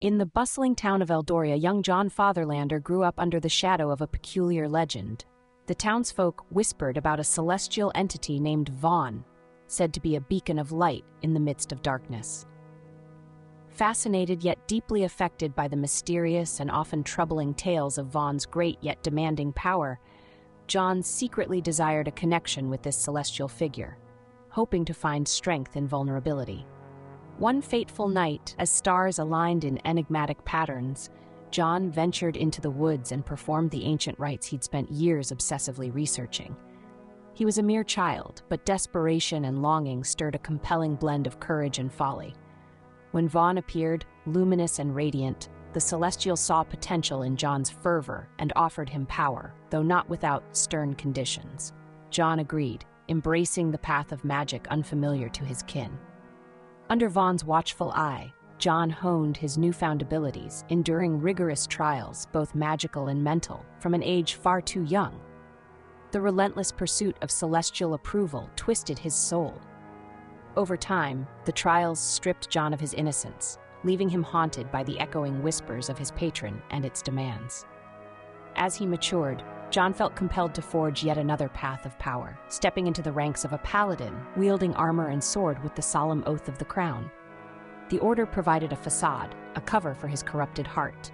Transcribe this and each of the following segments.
In the bustling town of Eldoria, young John Fatherlander grew up under the shadow of a peculiar legend. The townsfolk whispered about a celestial entity named Vaughn, said to be a beacon of light in the midst of darkness. Fascinated yet deeply affected by the mysterious and often troubling tales of Vaughn's great yet demanding power, John secretly desired a connection with this celestial figure, hoping to find strength in vulnerability. One fateful night, as stars aligned in enigmatic patterns, John ventured into the woods and performed the ancient rites he'd spent years obsessively researching. He was a mere child, but desperation and longing stirred a compelling blend of courage and folly. When Vaughn appeared, luminous and radiant, the Celestial saw potential in John's fervor and offered him power, though not without stern conditions. John agreed, embracing the path of magic unfamiliar to his kin. Under Vaughn's watchful eye, John honed his newfound abilities, enduring rigorous trials, both magical and mental, from an age far too young. The relentless pursuit of celestial approval twisted his soul. Over time, the trials stripped John of his innocence, leaving him haunted by the echoing whispers of his patron and its demands. As he matured, John felt compelled to forge yet another path of power, stepping into the ranks of a paladin, wielding armor and sword with the solemn oath of the crown. The order provided a facade, a cover for his corrupted heart.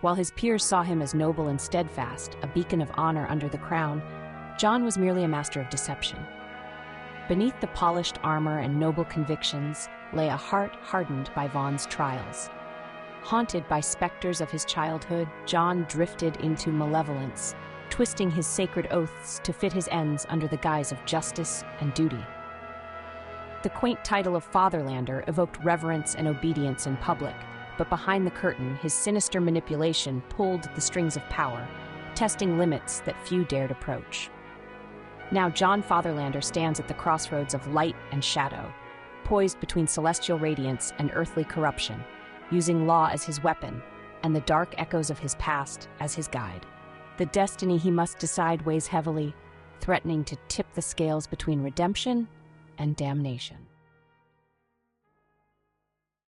While his peers saw him as noble and steadfast, a beacon of honor under the crown, John was merely a master of deception. Beneath the polished armor and noble convictions lay a heart hardened by Vaughn's trials. Haunted by specters of his childhood, John drifted into malevolence, twisting his sacred oaths to fit his ends under the guise of justice and duty. The quaint title of Fatherlander evoked reverence and obedience in public, but behind the curtain, his sinister manipulation pulled the strings of power, testing limits that few dared approach. Now John Fatherlander stands at the crossroads of light and shadow, poised between celestial radiance and earthly corruption, using law as his weapon and the dark echoes of his past as his guide. The destiny he must decide weighs heavily, threatening to tip the scales between redemption and damnation.